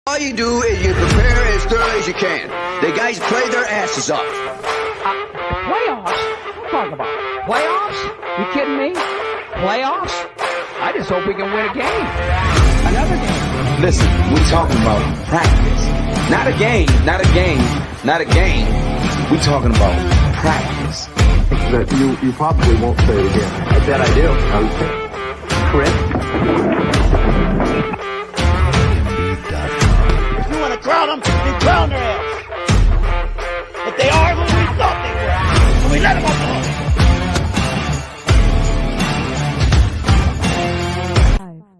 All you do is you prepare as thoroughly as you can. The guys play their asses off. Playoffs? What talk about? Playoffs? You kidding me? Playoffs? I just hope we can win a game. Another game. Listen, we're talking about practice. Not a game, not a game, not a game. We're talking about practice. That you probably won't say it again. I bet I do. Okay. Correct? If you want to crown them, then crown their ass. But they are who we thought they were. And we let them off the hook.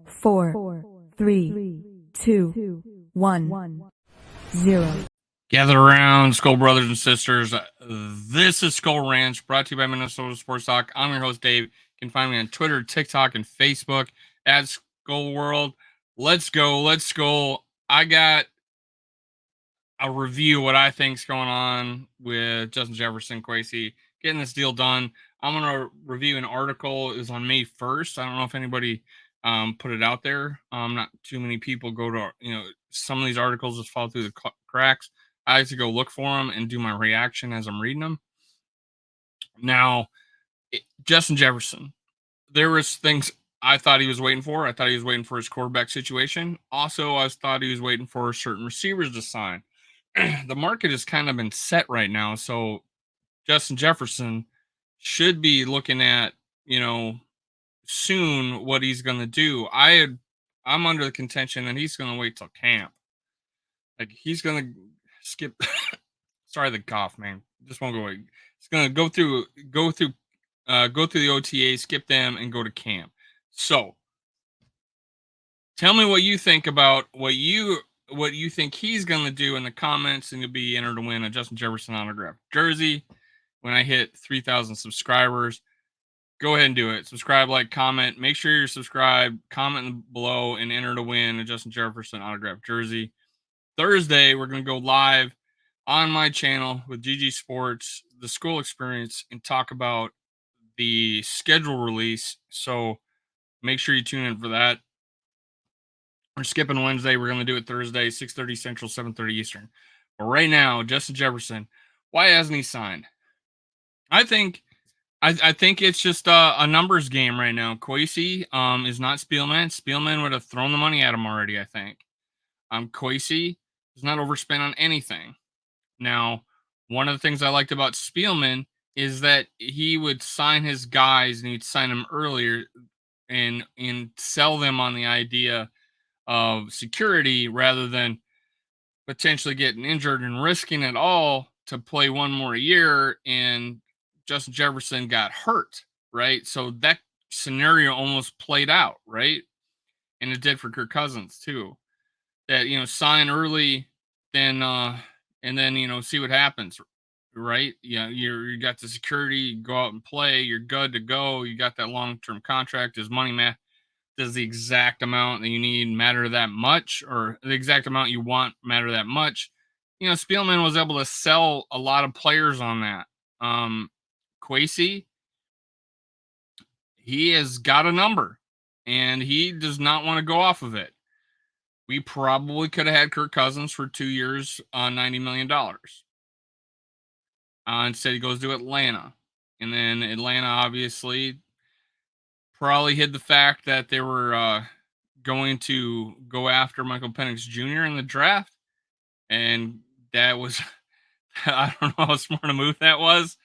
4, 3, 2, 1, 0. Gather around, Skull Brothers and Sisters. This is Skull Ranch, brought to you by Minnesota Sports Talk. I'm your host, Dave. You can find me on Twitter, TikTok, and Facebook at Skull World. Let's go. Let's go. I got a review of what I think is going on with Justin Jefferson, Kwesi, getting this deal done. I'm going to review an article. It was on May 1st. I don't know if anybody put it out there. Not too many people go to, some of these articles just fall through the cracks. I like to go look for them and do my reaction as I'm reading them. Now, Justin Jefferson, there was things I thought he was waiting for. I thought he was waiting for his quarterback situation. Also, I thought he was waiting for certain receivers to sign. The market has kind of been set right now, so Justin Jefferson should be looking at, soon what he's going to do. I'm under the contention that he's going to wait till camp. Like, he's going to skip. Sorry, the cough, man. Just won't go away. He's going to go through the OTA, skip them, and go to camp. So, tell me what you think about what you think he's going to do in the comments, and you'll be entered to win a Justin Jefferson autographed jersey when I hit 3,000 subscribers. Go ahead and do it. Subscribe, like, comment. Make sure you're subscribed. Comment below and enter to win a Justin Jefferson autographed jersey. Thursday, we're going to go live on my channel with GG Sports, the school experience, and talk about the schedule release. So make sure you tune in for that. We're skipping Wednesday. We're going to do it Thursday, 6:30 Central, 7:30 Eastern. But right now, Justin Jefferson, why hasn't he signed? I think it's just a numbers game right now. Kwesi is not Spielman. Spielman would have thrown the money at him already, I think. Kwesi is not overspent on anything. Now, one of the things I liked about Spielman is that he would sign his guys and he'd sign them earlier and sell them on the idea of security rather than potentially getting injured and risking it all to play one more year. And Justin Jefferson got hurt, right? So that scenario almost played out, right? And it did for Kirk Cousins too. That, sign early, then and then see what happens, right? You got the security, go out and play, you're good to go. You got that long-term contract. Does money does the exact amount that you need matter that much, or the exact amount you want matter that much? Spielman was able to sell a lot of players on that. Kwesi, he has got a number, and he does not want to go off of it. We probably could have had Kirk Cousins for 2 years on $90 million. Instead, he goes to Atlanta. And then Atlanta, obviously, probably hid the fact that they were going to go after Michael Penix Jr. in the draft. And that was, I don't know how smart a move that was.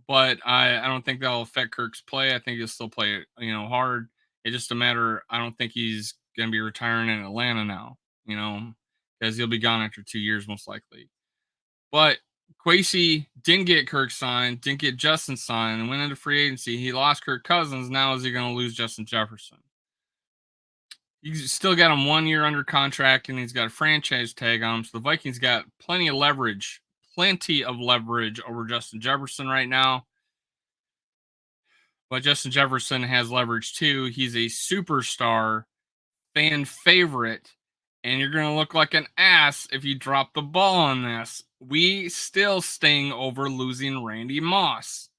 But I don't think that'll affect Kirk's play. I think he'll still play it, hard. It's just a matter. I don't think he's going to be retiring in Atlanta now, because he'll be gone after 2 years most likely. But Kwesi didn't get Kirk signed, didn't get Justin signed, and went into free agency. He lost Kirk Cousins. Now is he going to lose Justin Jefferson? He's still got him 1 year under contract, and he's got a franchise tag on him. So the Vikings got plenty of leverage over Justin Jefferson right now. But Justin Jefferson has leverage too. He's a superstar, fan favorite, and you're going to look like an ass if you drop the ball on this. We still sting over losing Randy Moss.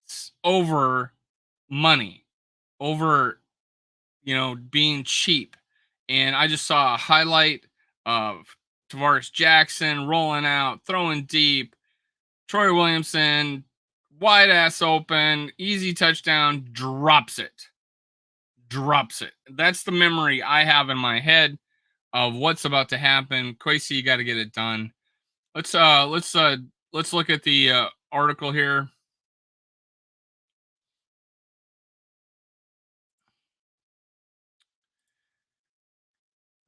It's over money, over, being cheap. And I just saw a highlight Tavares Jackson rolling out, throwing deep. Troy Williamson, wide ass open, easy touchdown, drops it. That's the memory I have in my head of what's about to happen. Kwesi, you got to get it done. Let's look at the article here.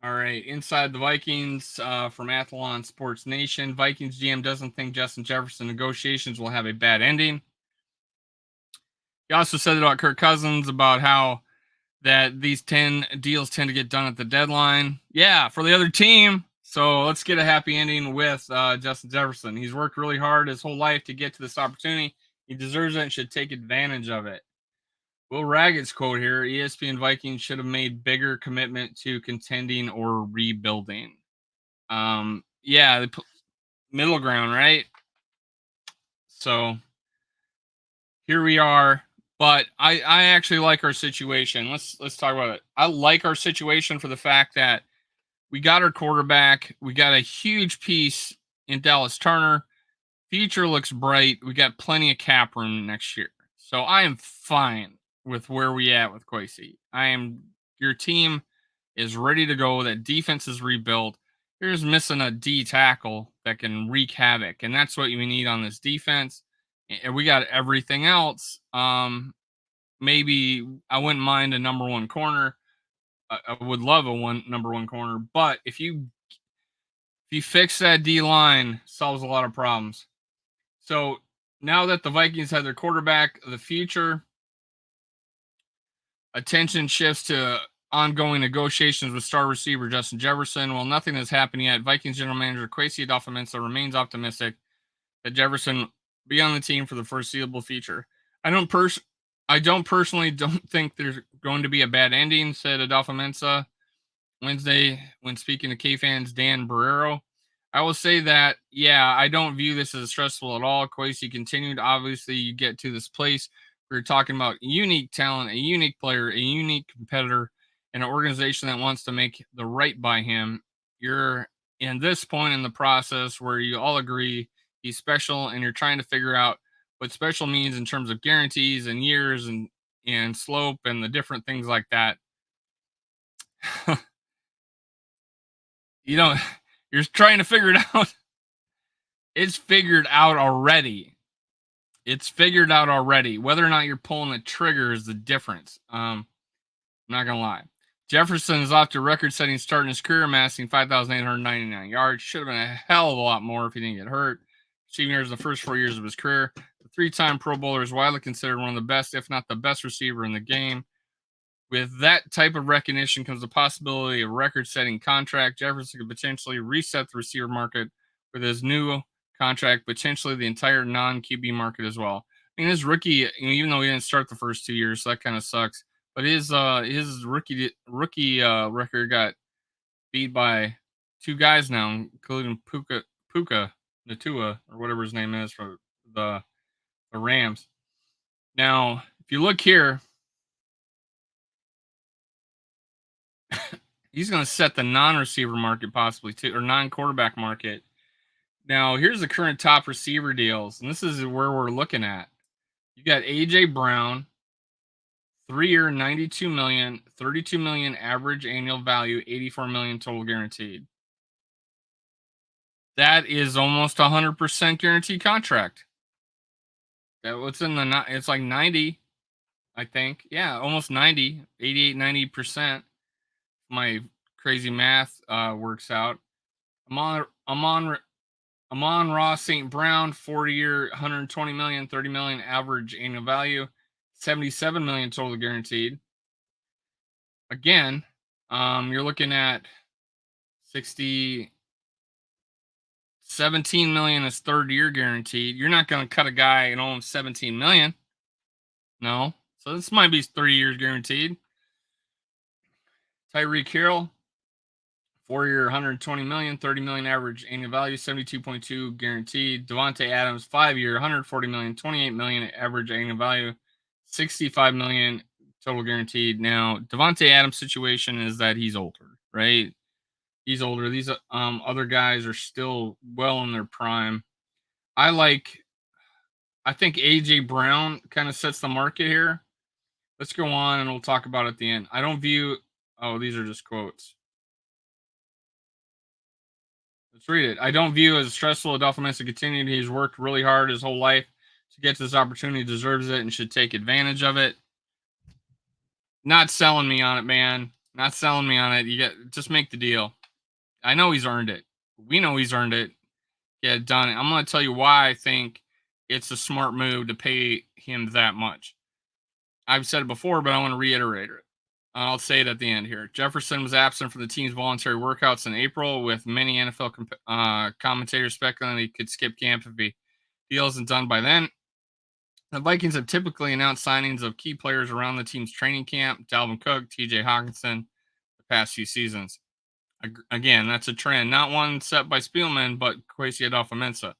All right, inside the Vikings from Athlon Sports Nation. Vikings GM doesn't think Justin Jefferson negotiations will have a bad ending. He also said about Kirk Cousins about how that these 10 deals tend to get done at the deadline. Yeah, for the other team. So let's get a happy ending with Justin Jefferson. He's worked really hard his whole life to get to this opportunity. He deserves it and should take advantage of it. Will Ragged's quote here, ESPN Vikings should have made bigger commitment to contending or rebuilding. Yeah, the middle ground, right? So here we are. But I actually like our situation. Let's talk about it. I like our situation for the fact that we got our quarterback. We got a huge piece in Dallas Turner. Future looks bright. We got plenty of cap room next year. So I am fine with where we at with Kwesi. Your team is ready to go. That defense is rebuilt. You're just missing a D tackle that can wreak havoc. And that's what we need on this defense. And we got everything else. Maybe I wouldn't mind a number one corner. I would love a number one corner, but if you fix that D line, solves a lot of problems. So now that the Vikings have their quarterback, the future, attention shifts to ongoing negotiations with star receiver Justin Jefferson. While nothing has happened yet, Vikings general manager Kwesi Adofo-Mensah remains optimistic that Jefferson will be on the team for the foreseeable future. I don't personally think there's going to be a bad ending, said Adofo-Mensah Wednesday when speaking to K-Fans Dan Barrero. I will say that, yeah, I don't view this as stressful at all. Kwesi continued. Obviously, you get to this place where you're talking about unique talent, a unique player, a unique competitor, and an organization that wants to make the right by him. You're in this point in the process where you all agree he's special, and you're trying to figure out what special means in terms of guarantees and years and slope and the different things like that. You're trying to figure it out. It's figured out already. Whether or not you're pulling the trigger is the difference. I'm not gonna lie. Jefferson is off to a record-setting start in his career, amassing 5,899 yards. Should have been a hell of a lot more if he didn't get hurt. Receiving yards in the first 4 years of his career. The three-time Pro Bowler is widely considered one of the best, if not the best receiver in the game. With that type of recognition comes the possibility of a record-setting contract. Jefferson could potentially reset the receiver market with his new contract, potentially the entire non-QB market as well. I mean, his rookie, even though he didn't start the first 2 years, so that kind of sucks. But his rookie record got beat by two guys now, including Puka Natua, or whatever his name is, for the Rams. Now, if you look here, he's going to set the non-receiver market possibly too, or non-quarterback market. Now, here's the current top receiver deals, and this is where we're looking at. You got A.J. Brown, 3-year, $92 million, $32 million average annual value, $84 million total guaranteed. That is almost 100% guaranteed contract. It's like 90, I think. Yeah, almost 90, 88, 90%. My crazy math works out. Amon Ross St. Brown, 4-year, $120 million, $30 million average annual value, $77 million total guaranteed. Again, you're looking at 17 million is third-year guaranteed. You're not going to cut a guy and owe him 17 million. No. So this might be 3 years guaranteed. Tyreek Hill, 4-year, $120 million, $30 million average annual value, 72.2 guaranteed. Devontae Adams, 5-year, $140 million, $28 million average annual value, $65 million total guaranteed. Now, Devontae Adams' situation is that he's older, right? He's older. These other guys are still well in their prime. I think AJ Brown kind of sets the market here. Let's go on and we'll talk about it at the end. I don't view. Oh, these are just quotes. Let's read it. I don't view it as stressful. Adolfo Mensa continued. He's worked really hard his whole life to get to this opportunity. He deserves it and should take advantage of it. Not selling me on it, man. Not selling me on it. Just make the deal. I know he's earned it. We know he's earned it. Get it done. I'm going to tell you why I think it's a smart move to pay him that much. I've said it before, but I want to reiterate it. I'll say it at the end here. Jefferson was absent from the team's voluntary workouts in April, with many NFL commentators speculating he could skip camp if the deal isn't done by then. The Vikings have typically announced signings of key players around the team's training camp: Dalvin Cook, TJ Hawkinson, the past few seasons. Again, that's a trend, not one set by Spielman, but Kwesi Adolfo-Mensah.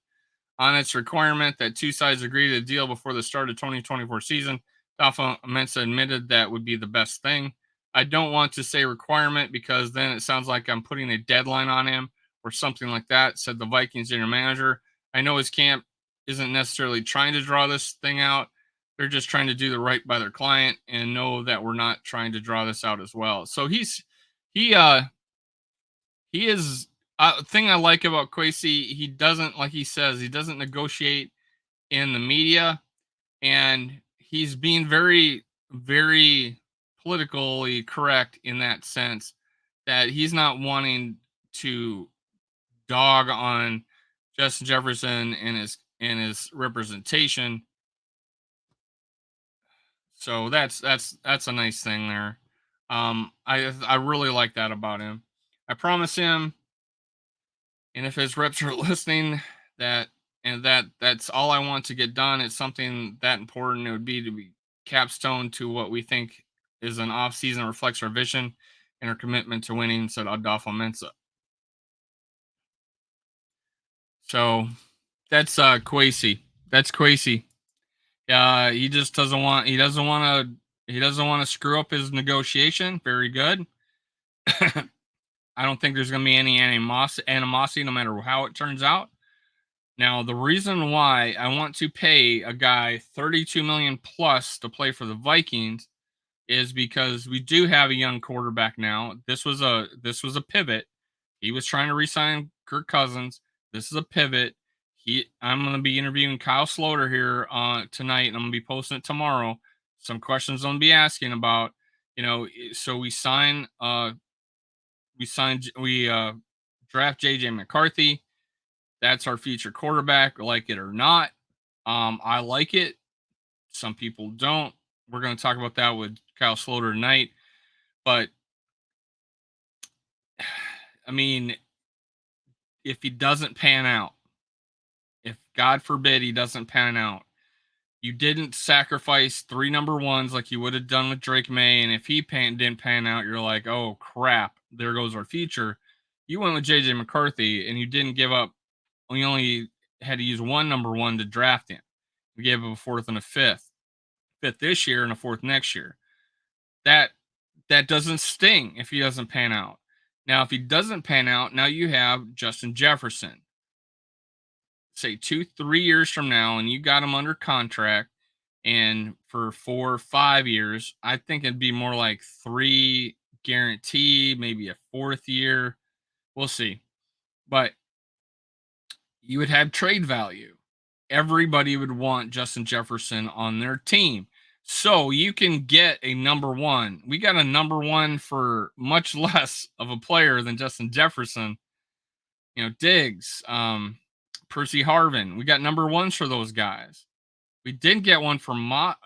On its requirement that two sides agree to the deal before the start of 2024 season, Adolfo-Mensah admitted that would be the best thing. I don't want to say requirement because then it sounds like I'm putting a deadline on him or something like that, said the Vikings general manager. I know his camp isn't necessarily trying to draw this thing out. They're just trying to do the right by their client and know that we're not trying to draw this out as well. So he is thing I like about Kwesi. He doesn't, like he says, he doesn't negotiate in the media, and he's being very, very politically correct in that sense that he's not wanting to dog on Justin Jefferson and his representation. So that's a nice thing there. I really like that about him. I promise him, and if his reps are listening, that's all I want to get done. It's something that important. It would be to be capstone to what we think is an off season reflects our vision and our commitment to winning, said Adolfo Mensa. So that's Kwesi. That's Kwesi. He just doesn't want to screw up his negotiation. Very good. I don't think there's going to be any animosity no matter how it turns out. Now, the reason why I want to pay a guy $32 million plus to play for the Vikings is because we do have a young quarterback now. This was a pivot. He was trying to re-sign Kirk Cousins. This is a pivot. I'm going to be interviewing Kyle Sloter here tonight, and I'm going to be posting it tomorrow. Some questions I'm going to be asking about. So we draft JJ McCarthy. That's our future quarterback, like it or not. I like it. Some people don't. We're going to talk about that with Kyle Sloter tonight. But, I mean, if he doesn't pan out, if God forbid he doesn't pan out, you didn't sacrifice 3 number ones like you would have done with Drake May. And if he didn't pan out, you're like, oh, crap, there goes our future. You went with JJ McCarthy and you didn't give up. We only had to use 1 number 1 to draft him. We gave him a 4th and a 5th this year and a 4th next year. That doesn't sting if he doesn't pan out. Now, if he doesn't pan out, now you have Justin Jefferson. Say 2-3 years from now, and you got him under contract, and for 4 or 5 years, I think it'd be more like 3 guarantee, maybe a 4th year. We'll see. But you would have trade value. Everybody would want Justin Jefferson on their team. So you can get a number 1. We got a number 1 for much less of a player than Justin Jefferson. Diggs, Percy Harvin. We got number 1s for those guys. We didn't get one from Moss.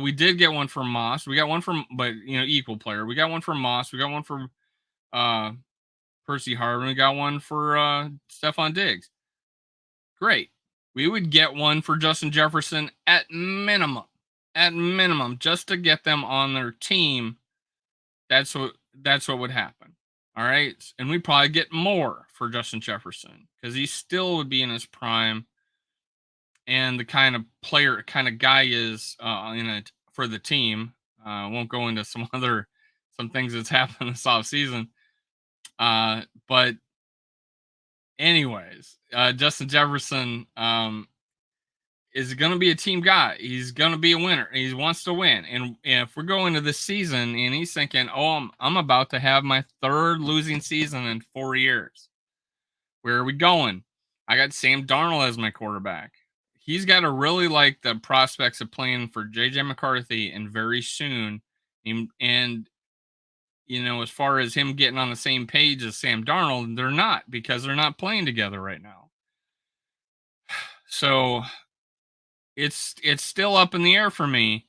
We did get one from Moss. We got one from, but equal player. We got one from Moss. We got one from Percy Harvin. We got one for Stephon Diggs. Great. We would get one for Justin Jefferson at minimum, just to get them on their team. That's what would happen. All right. And we'd probably get more for Justin Jefferson because he still would be in his prime and the kind of guy is in it for the team. Won't go into some things that's happened this offseason. But anyways, Justin Jefferson is going to be a team guy. He's going to be a winner. He wants to win. And if we're going to this season and he's thinking, oh, I'm about to have my third losing season in 4 years. Where are we going? I got Sam Darnold as my quarterback. He's got to really like the prospects of playing for J.J. McCarthy and very soon. And you know, as far as him getting on the same page as Sam Darnold, they're not, because they're not playing together right now. So it's still up in the air for me.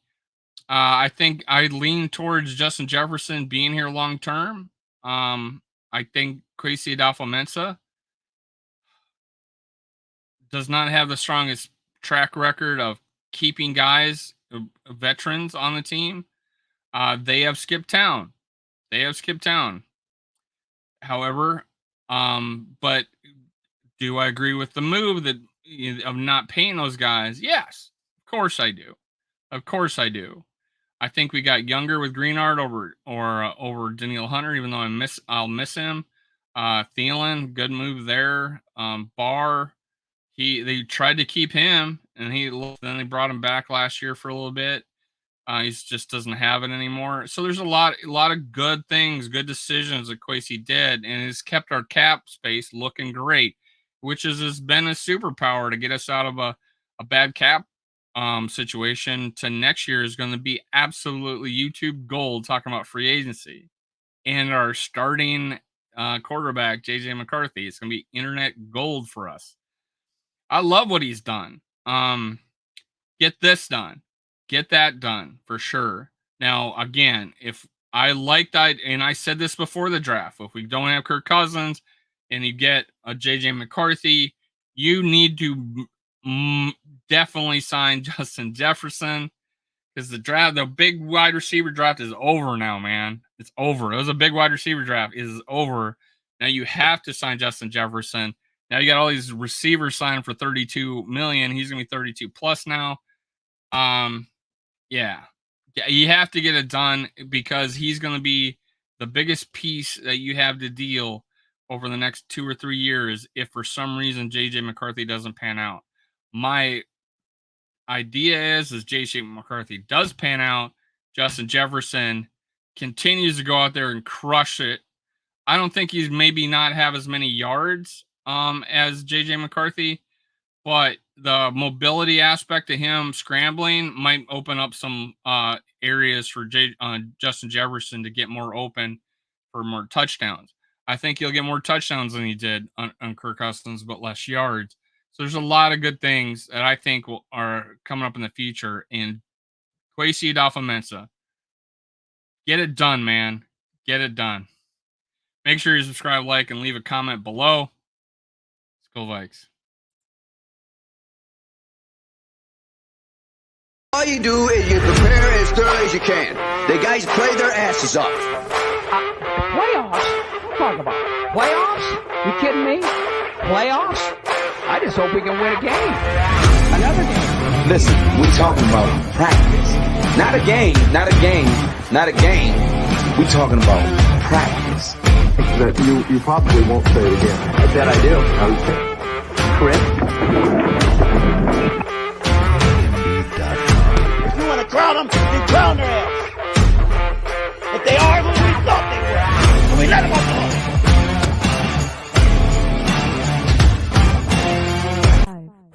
I think I lean towards Justin Jefferson being here long term. I think Kwesi Adolfo-Mensah does not have the strongest track record of keeping guys, veterans on the team. They have skipped town. However, but do I agree with the move that of not paying those guys? Yes, of course I do. I think we got younger with Greenard over Danielle Hunter, even though I'll miss him. Thielen, good move there. Barr, they tried to keep him, and then they brought him back last year for a little bit. He just doesn't have it anymore. So there's a lot of good things, good decisions that Kwesi did, and it's kept our cap space looking great, which has been a superpower to get us out of a bad cap situation to next year is going to be absolutely YouTube gold talking about free agency. And our starting quarterback, J.J. McCarthy, it's going to be internet gold for us. I love what he's done. Get this done. Get that done for sure. Now, again, if I like that, and I said this before the draft, if we don't have Kirk Cousins and you get a J.J. McCarthy, you need to definitely sign Justin Jefferson, because the big wide receiver draft is over now, man. It's over. It was a big wide receiver draft. It is over. Now you have to sign Justin Jefferson. Now you got all these receivers signed for $32 million. He's going to be 32 plus now. Yeah, you have to get it done, because he's going to be the biggest piece that you have to deal over the next 2 or 3 years if for some reason J.J. McCarthy doesn't pan out. My idea is J.J. McCarthy does pan out, Justin Jefferson continues to go out there and crush it. I don't think he's maybe not have as many yards as J.J. McCarthy, but the mobility aspect of him scrambling might open up some areas for Justin Jefferson to get more open for more touchdowns. I think he'll get more touchdowns than he did on Kirk Cousins, but less yards. So there's a lot of good things that I think are coming up in the future. And Kwesi Adolfo-Mensah, get it done, man. Get it done. Make sure you subscribe, like, and leave a comment below. Let's go Vikes. All you do is you prepare as thoroughly as you can. The guys play their asses off. Playoffs? Don't talk about it. Playoffs? You kidding me? Playoffs? I just hope we can win a game. Another game. Listen, we're talking about practice. Not a game. We're talking about practice. That you probably won't say it again. I bet I do. Okay. Chris? If you want to crown them, you crown their ass.